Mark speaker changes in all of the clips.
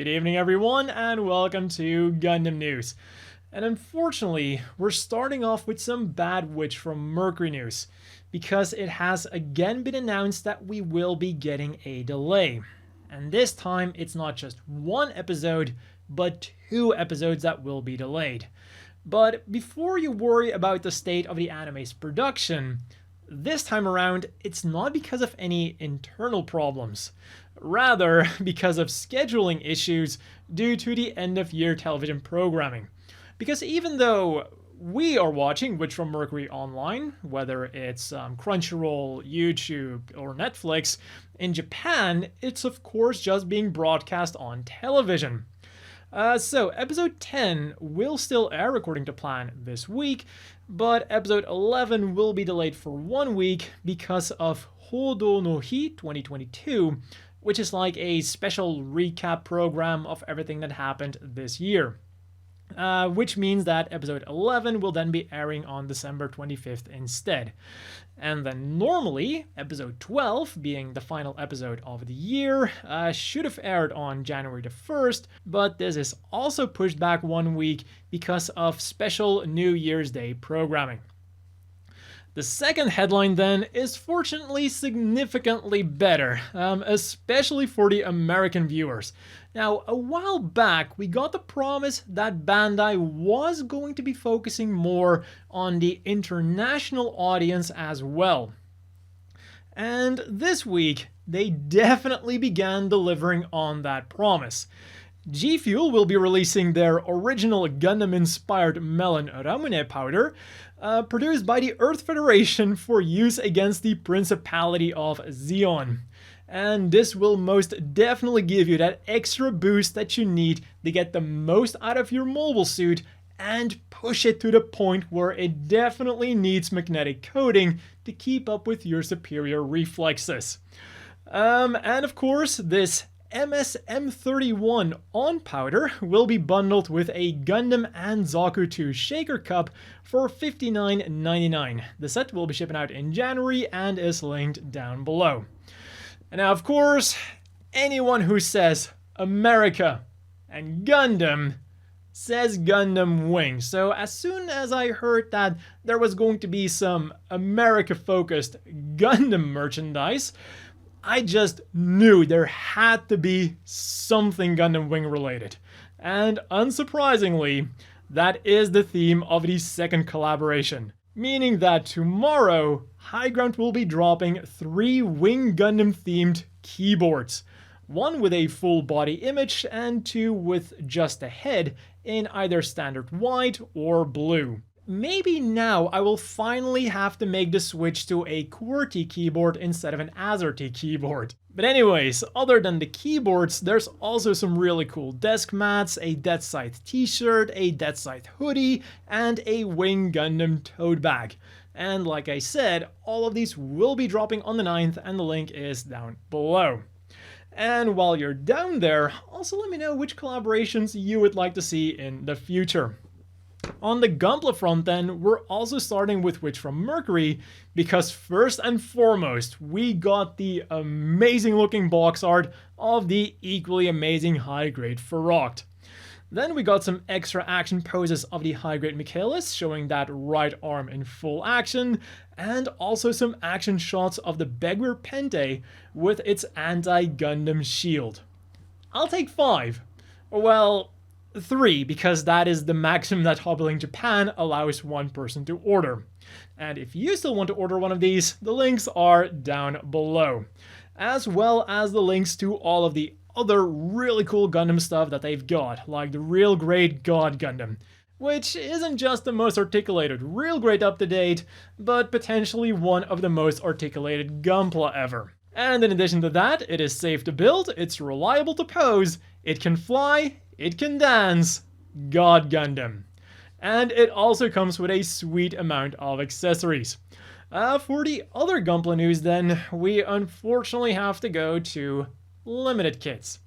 Speaker 1: Good evening everyone and welcome to Gundam News. And unfortunately, we're starting off with some bad witch from Mercury News, because it has again been announced that we will be getting a delay. And this time it's not just one episode, but 2 episodes that will be delayed. But before you worry about the state of the anime's production, this time around it's not because of any internal problems. Rather, because of scheduling issues due to the end-of-year television programming. Because even though we are watching Witch from Mercury online, whether it's Crunchyroll, YouTube, or Netflix, in Japan, it's of course just being broadcast on television. So episode 10 will still air according to plan this week, but episode 11 will be delayed for 1 week because of Hodo no Hi 2022, which is like a special recap program of everything that happened this year. Which means that episode 11 will then be airing on December 25th instead. And then normally, episode 12, being the final episode of the year, should have aired on January the 1st, but this is also pushed back 1 week because of special New Year's Day programming. The second headline then is fortunately significantly better, especially for the American viewers. Now, a while back we got the promise that Bandai was going to be focusing more on the international audience as well. And this week, they definitely began delivering on that promise. G Fuel will be releasing their original Gundam-inspired Melon Ramune powder, produced by the Earth Federation for use against the Principality of Zeon. And this will most definitely give you that extra boost that you need to get the most out of your mobile suit and push it to the point where it definitely needs magnetic coating to keep up with your superior reflexes. And of course, this MSM31 on powder will be bundled with a Gundam and Zaku 2 shaker cup for $59.99. The set will be shipping out in January and is linked down below. And now, of course, anyone who says America and Gundam says Gundam Wing. So as soon as I heard that there was going to be some America-focused Gundam merchandise, I just knew there had to be something Gundam Wing related. And unsurprisingly, that is the theme of the second collaboration. Meaning that tomorrow, Higround will be dropping 3 Wing Gundam themed keyboards. 1 with a full body image and 2 with just a head in either standard white or blue. Maybe now I will finally have to make the switch to a QWERTY keyboard instead of an AZERTY keyboard. But anyways, other than the keyboards, there's also some really cool desk mats, a Dead Scythe t-shirt, a Dead Scythe hoodie, and a Wing Gundam tote bag. And like I said, all of these will be dropping on the 9th and the link is down below. And while you're down there, also let me know which collaborations you would like to see in the future. On the Gunpla front then, we're also starting with Witch from Mercury, because first and foremost, we got the amazing looking box art of the equally amazing high-grade Feroct. Then we got some extra action poses of the high-grade Michaelis, showing that right arm in full action, and also some action shots of the Beguir-Beu with its anti-Gundam shield. I'll take 5. Well, 3, because that is the maximum that Hobbling Japan allows one person to order. And if you still want to order one of these, the links are down below. As well as the links to all of the other really cool Gundam stuff that they've got, like the Real Great God Gundam, which isn't just the most articulated Real Great up to date, but potentially one of the most articulated Gunpla ever. And in addition to that, it is safe to build, it's reliable to pose, it can fly, it can dance, God Gundam. And it also comes with a sweet amount of accessories. For the other Gunpla news then, we unfortunately have to go to limited kits.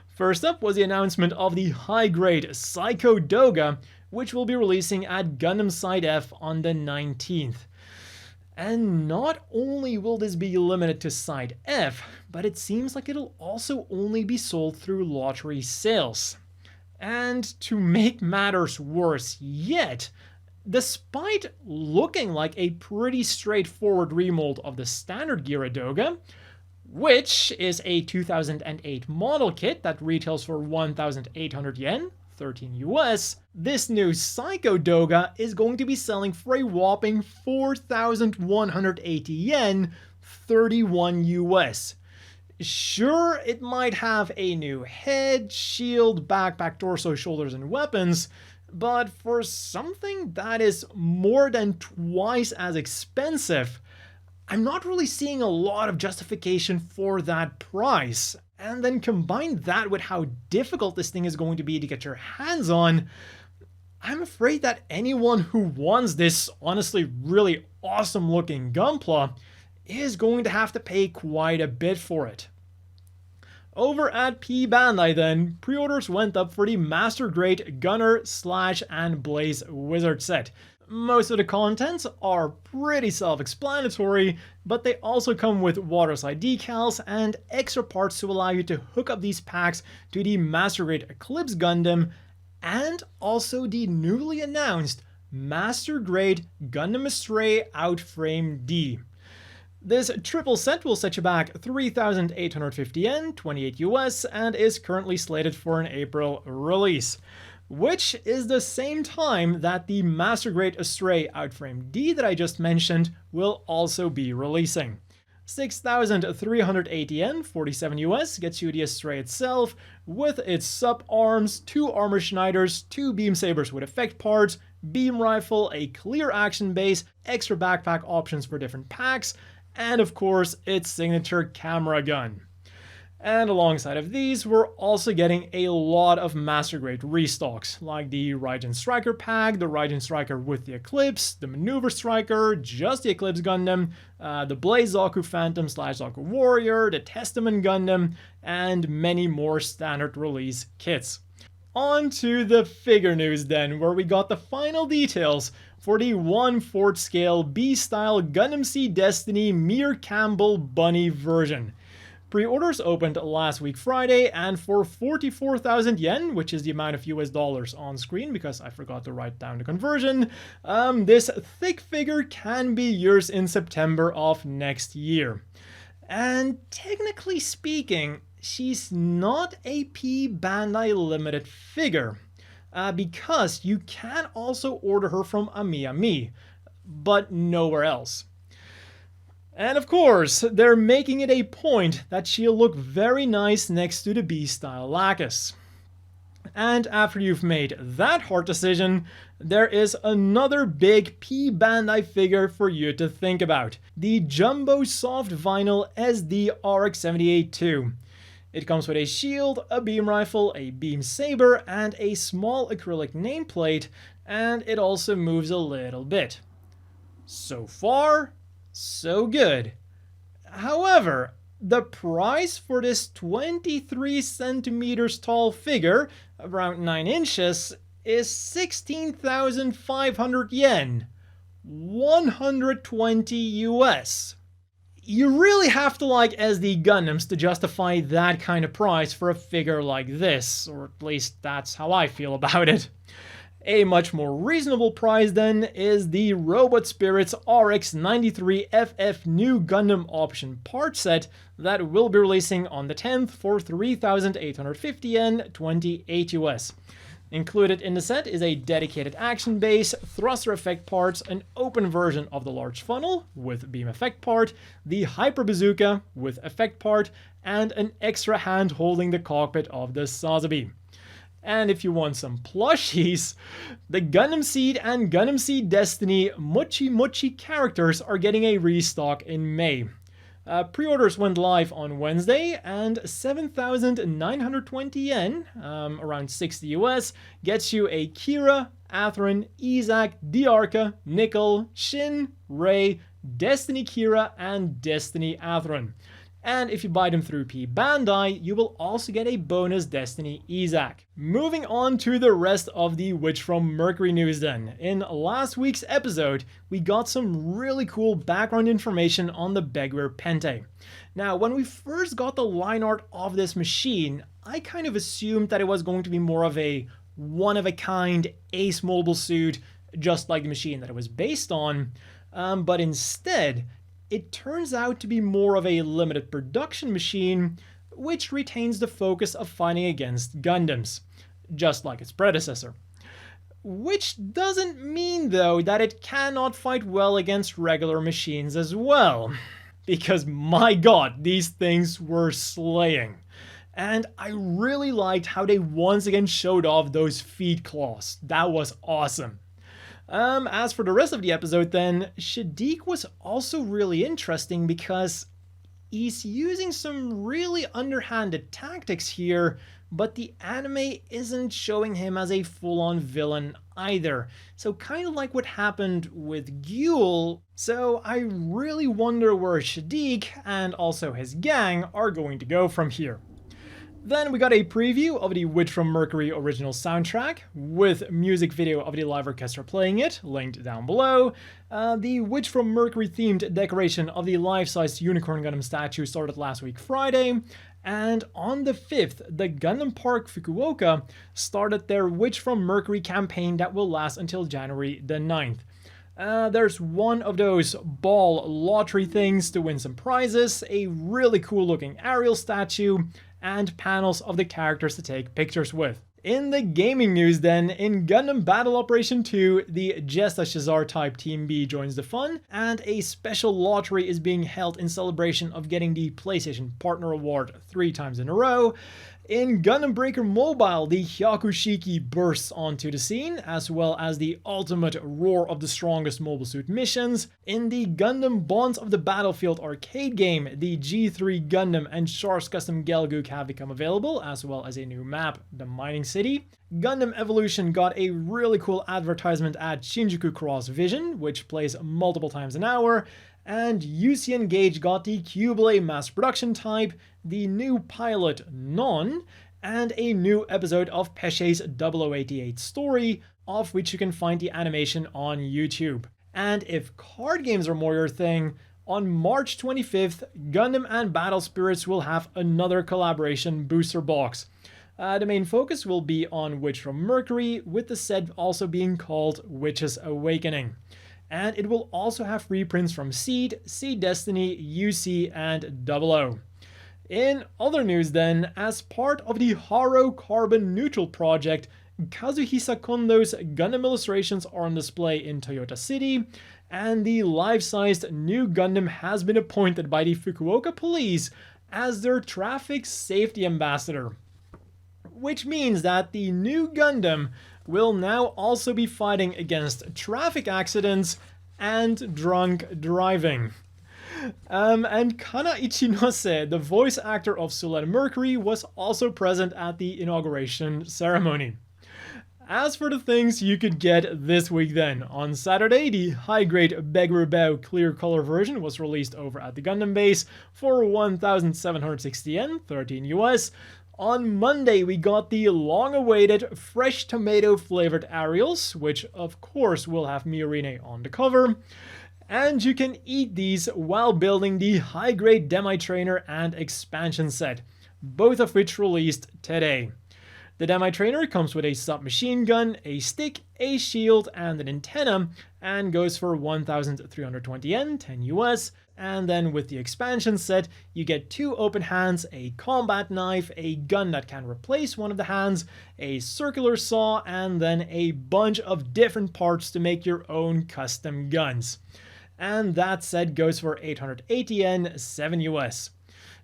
Speaker 1: First up was the announcement of the high-grade Psycho Doga, which will be releasing at Gundam Side F on the 19th. And not only will this be limited to Side F, but it seems like it'll also only be sold through lottery sales. And to make matters worse yet, despite looking like a pretty straightforward remold of the standard Gira Doga, which is a 2008 model kit that retails for 1,800 yen, 13 US, this new Psycho Doga is going to be selling for a whopping 4,180 yen, 31 US. Sure, it might have a new head, shield, backpack, torso, shoulders, and weapons, but for something that is more than twice as expensive, I'm not really seeing a lot of justification for that price. And then combine that with how difficult this thing is going to be to get your hands on, I'm afraid that anyone who wants this honestly really awesome looking Gunpla is going to have to pay quite a bit for it. Over at P Bandai then, pre-orders went up for the Master Grade Gunner, Slash, and Blaze Wizard set. Most of the contents are pretty self-explanatory, but they also come with waterside decals and extra parts to allow you to hook up these packs to the Master Grade Eclipse Gundam, and also the newly announced Master Grade Gundam Astray Out Frame D. This triple set will set you back 3,850 yen, 28 US, and is currently slated for an April release, which is the same time that the Master Grade Astray Out Frame D that I just mentioned will also be releasing. 6,380 yen, 47 US, gets you the Astray itself, with its sub-arms, 2 armor Schneiders, 2 beam sabers with effect parts, beam rifle, a clear action base, extra backpack options for different packs, and of course its signature camera gun. And alongside of these, we're also getting a lot of Master Grade restocks, like the Raijin Striker pack, the Raijin Striker with the Eclipse, the Maneuver Striker, just the Eclipse Gundam, the Blaze Zaku Phantom / Zaku Warrior, the Testament Gundam, and many more standard release kits. On to the figure news then, where we got the final details for the 1/4 scale B-style Gundam Seed Destiny Meer Campbell Bunny version. Pre-orders opened last week Friday, and for 44,000 yen, which is the amount of US dollars on screen because I forgot to write down the conversion, this thick figure can be yours in September of next year. And technically speaking, she's not a P Bandai limited figure, because you can also order her from Ami, but nowhere else. And of course, they're making it a point that she'll look very nice next to the B-style Lacus. And after you've made that hard decision, there is another big P Bandai figure for you to think about: the Jumbo Soft Vinyl SD RX-78-2. It comes with a shield, a beam rifle, a beam saber, and a small acrylic nameplate, and it also moves a little bit. So far, so good. However, the price for this 23 centimeters tall figure, around 9 inches, is 16,500 yen, 120 US. You really have to like SD Gundams to justify that kind of price for a figure like this, or at least that's how I feel about it. A much more reasonable price then is the Robot Spirits RX-93FF New Gundam Option part set that will be releasing on the 10th for 3,850 yen, 28 US. Included in the set is a dedicated action base, thruster effect parts, an open version of the large funnel with beam effect part, the Hyper Bazooka with effect part, and an extra hand holding the cockpit of the Sazabi. And if you want some plushies, the Gundam Seed and Gundam Seed Destiny Mochi characters are getting a restock in May. Pre-orders went live on Wednesday, and 7,920 yen, around 60 US, gets you a Kira, Atherin, Izak, Diarca, Nickel, Shin, Rei, Destiny Kira, and Destiny Atherin. And if you buy them through P Bandai, you will also get a bonus Destiny EZAC. Moving on to the rest of the Witch from Mercury news then. In last week's episode, we got some really cool background information on the Beguir Pente. Now, when we first got the line art of this machine, I kind of assumed that it was going to be more of a one-of-a-kind ace mobile suit, just like the machine that it was based on, but instead, it turns out to be more of a limited production machine, which retains the focus of fighting against Gundams, just like its predecessor. Which doesn't mean, though, that it cannot fight well against regular machines as well. Because my god, these things were slaying. And I really liked how they once again showed off those feet claws. That was awesome. As for the rest of the episode then, Shiki was also really interesting because he's using some really underhanded tactics here, but the anime isn't showing him as a full-on villain either. So kind of like what happened with Guel, so I really wonder where Shiki and also his gang are going to go from here. Then we got a preview of the Witch from Mercury original soundtrack, with music video of the live orchestra playing it, linked down below. The Witch from Mercury themed decoration of the life-size Unicorn Gundam statue started last week Friday, and on the 5th, the Gundam Park Fukuoka started their Witch from Mercury campaign that will last until January the 9th. There's one of those ball lottery things to win some prizes, a really cool looking Ariel statue, and panels of the characters to take pictures with. In the gaming news then, in Gundam Battle Operation 2, the Jesta Shazar type Team B joins the fun, and a special lottery is being held in celebration of getting the PlayStation Partner Award 3 times in a row. In Gundam Breaker Mobile, the Hyaku Shiki bursts onto the scene, as well as the ultimate roar of the strongest mobile suit missions. In the Gundam Bonds of the Battlefield arcade game, the G3 Gundam and Char's Custom Gelgook have become available, as well as a new map, the Mining City. Gundam Evolution got a really cool advertisement at Shinjuku Cross Vision, which plays multiple times an hour. And UC Engage got the Cubelay mass production type, the new pilot Non, and a new episode of Pesce's 0088 story, of which you can find the animation on YouTube. And if card games are more your thing, on March 25th, Gundam and Battle Spirits will have another collaboration booster box. The main focus will be on Witch from Mercury, with the set also being called Witch's Awakening. And it will also have reprints from Seed, Seed Destiny, UC, and 00. In other news then, as part of the Haro Carbon Neutral project, Kazuhisa Kondo's Gundam illustrations are on display in Toyota City, and the life-sized new Gundam has been appointed by the Fukuoka police as their traffic safety ambassador. Which means that the new Gundam will now also be fighting against traffic accidents and drunk driving. And Kana Ichinose, the voice actor of Sulette Mercury, was also present at the inauguration ceremony. As for the things you could get this week then, on Saturday, the high-grade Beguir-Beu clear color version was released over at the Gundam base for 1,760 yen, 13 US. On Monday, we got the long-awaited fresh tomato-flavored Ariels, which of course will have Miorine on the cover. And you can eat these while building the high-grade Demi trainer and expansion set, both of which released today. The Demi trainer comes with a submachine gun, a stick, a shield, and an antenna, and goes for 1,320 yen, 10 US. And then with the expansion set, you get 2 open hands, a combat knife, a gun that can replace one of the hands, a circular saw, and then a bunch of different parts to make your own custom guns. And that set goes for 880 yen, 7 US.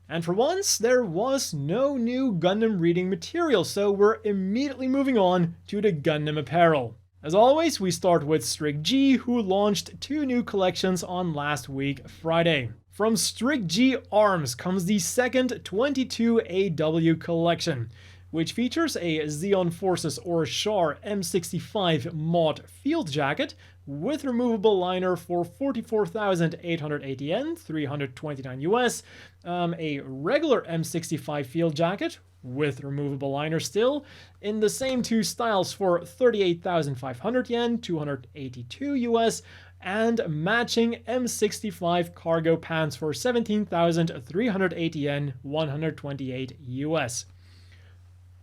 Speaker 1: And for once, there was no new Gundam reading material, so we're immediately moving on to the Gundam Apparel. As always, we start with Strict G, who launched 2 new collections on last week, Friday. From Strict G Arms comes the second 22AW collection, which features a Zeon Forces or Char M65 mod field jacket with removable liner for 44,880 yen, 329 US. A regular M65 field jacket with removable liner still in the same two styles for 38,500 yen, 282 US. And matching M65 cargo pants for 17,380 yen, 128 US.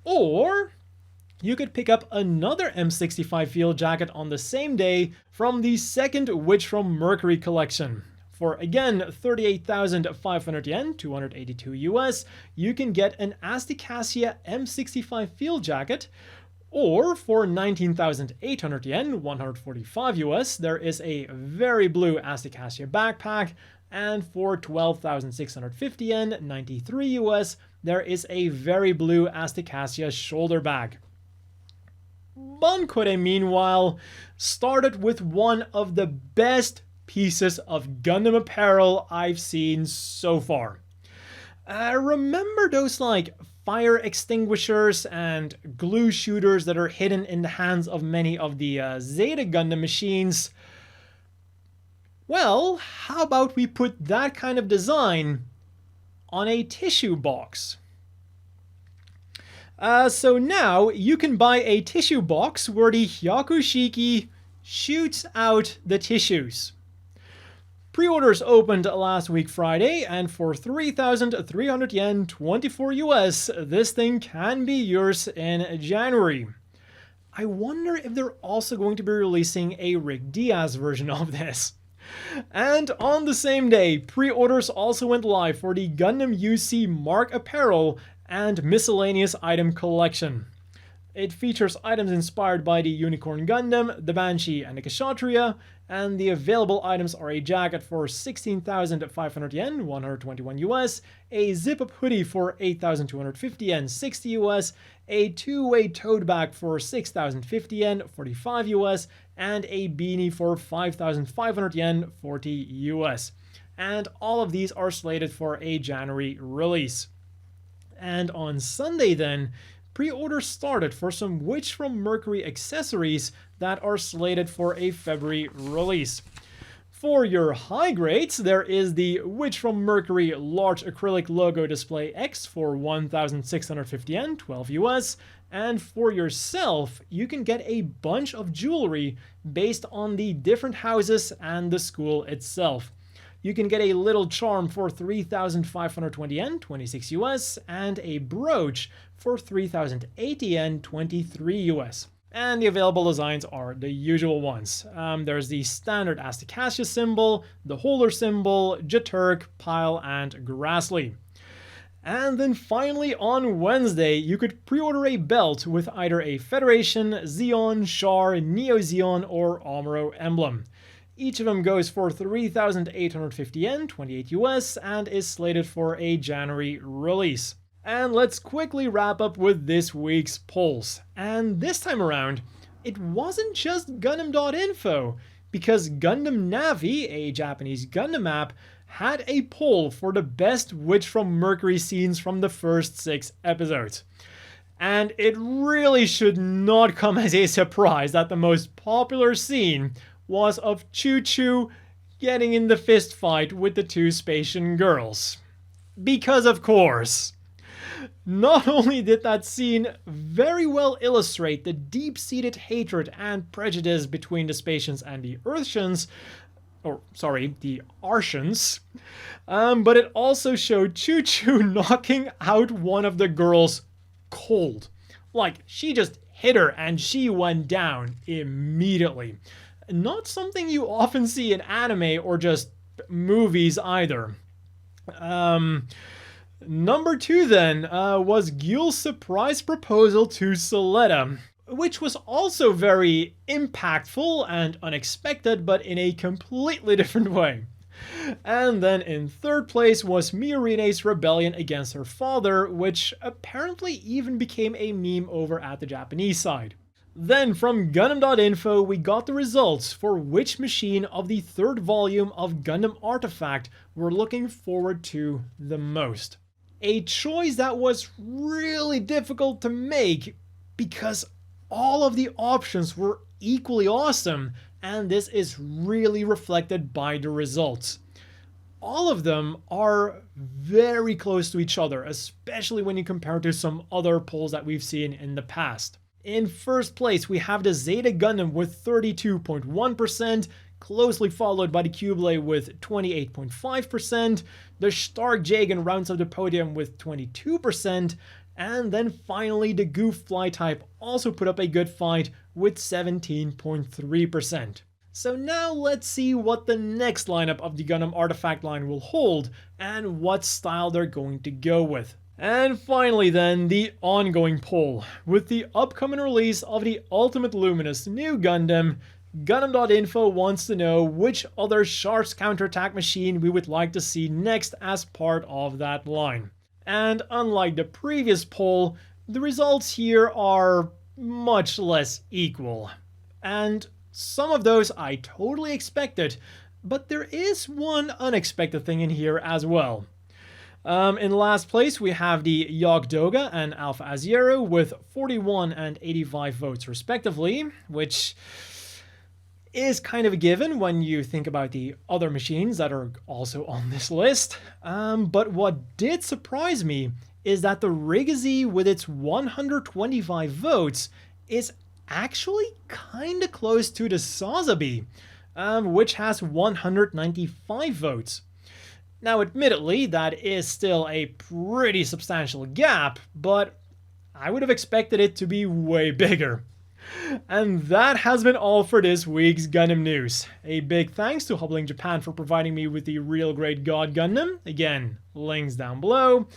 Speaker 1: Or you could pick up another M65 field jacket on the same day from the second Witch from Mercury collection. For again 38,500 yen, 282 US, you can get an Asticacia M65 field jacket. Or for 19,800 yen, 145 US, there is a very blue Asticacia backpack. And for 12,650 yen, 93 US, there is a very blue Asticacia shoulder bag. Bunkure, meanwhile, started with one of the best pieces of Gundam apparel I've seen so far. Remember those fire extinguishers and glue shooters that are hidden in the hands of many of the Zeta Gundam machines? Well, how about we put that kind of design on a tissue box? So now you can buy a tissue box where the Hyaku Shiki shoots out the tissues. Pre-orders opened last week Friday, and for 3,300 yen, 24 US, this thing can be yours in January. I wonder if they're also going to be releasing a Rick Diaz version of this. And on the same day, pre-orders also went live for the Gundam UC Mark Apparel and Miscellaneous Item Collection. It features items inspired by the Unicorn Gundam, the Banshee, and the Kshatriya, and the available items are a jacket for 16,500 yen, 121 US, a zip-up hoodie for 8,250 yen, 60 US, a two-way tote bag for 6,050 yen, 45 US, and a beanie for 5,500 yen, 40 US. And all of these are slated for a January release. And on Sunday then, pre-orders started for some Witch from Mercury accessories that are slated for a February release. For your high grades, there is the Witch from Mercury large acrylic logo display X for 1,650 yen, 12 US. And for yourself, you can get a bunch of jewelry based on the different houses and the school itself. You can get a little charm for 3,520 yen, 26 US, and a brooch for 3,080 yen, 23 US. And the available designs are the usual ones. There's the standard Asticacia symbol, the Holer symbol, Jaturk, Pile, and Grassley. And then finally on Wednesday, you could pre-order a belt with either a Federation, Zeon, Char, Neo Zeon, or Amuro emblem. Each of them goes for 3,850 yen, 28 US, and is slated for a January release. And let's quickly wrap up with this week's polls. And this time around, it wasn't just Gundam.info, because Gundam Navi, a Japanese Gundam app, had a poll for the best Witch from Mercury scenes from the first 6 episodes. And it really should not come as a surprise that the most popular scene was of Choo Choo getting in the fist fight with the 2 Spatian girls. Because of course. Not only did that scene very well illustrate the deep-seated hatred and prejudice between the Spatians and the Earthians, the Artians, but it also showed Choo Choo knocking out one of the girls cold. Like, she just hit her and she went down immediately. Not something you often see in anime or just movies either. Number 2 then was Gyul's surprise proposal to Soletta, which was also very impactful and unexpected, but in a completely different way. And then in 3rd place was Miorine's rebellion against her father, which apparently even became a meme over at the Japanese side. Then from Gundam.info we got the results for which machine of the 3rd volume of Gundam Artifact we're looking forward to the most. A choice that was really difficult to make because all of the options were equally awesome and this is really reflected by the results. All of them are very close to each other, especially when you compare to some other polls that we've seen in the past. In first place, we have the Zeta Gundam with 32.1%, closely followed by the Q-Blade with 28.5%, the Stark Jagan rounds up the podium with 22%, and then finally the Goof Fly type also put up a good fight with 17.3%. So now let's see what the next lineup of the Gundam Artifact line will hold and what style they're going to go with. And finally then, the ongoing poll. With the upcoming release of the Ultimate Luminous new Gundam, Gundam.info wants to know which other Sharp's counterattack machine we would like to see next as part of that line. And unlike the previous poll, the results here are much less equal. And some of those I totally expected, but there is one unexpected thing in here as well. In last place, we have the Yog Doga and Alpha Aziero with 41 and 85 votes respectively, which is kind of a given when you think about the other machines that are also on this list. But what did surprise me is that the Rigazi with its 125 votes is actually kind of close to the Sazabi, which has 195 votes. Now, admittedly, that is still a pretty substantial gap, but I would have expected it to be way bigger. And that has been all for this week's Gundam news. A big thanks to Hobbling Japan for providing me with the Real Great God Gundam. Again, links down below.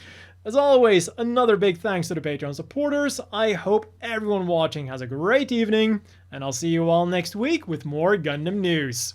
Speaker 1: As always, another big thanks to the Patreon supporters. I hope everyone watching has a great evening, and I'll see you all next week with more Gundam news.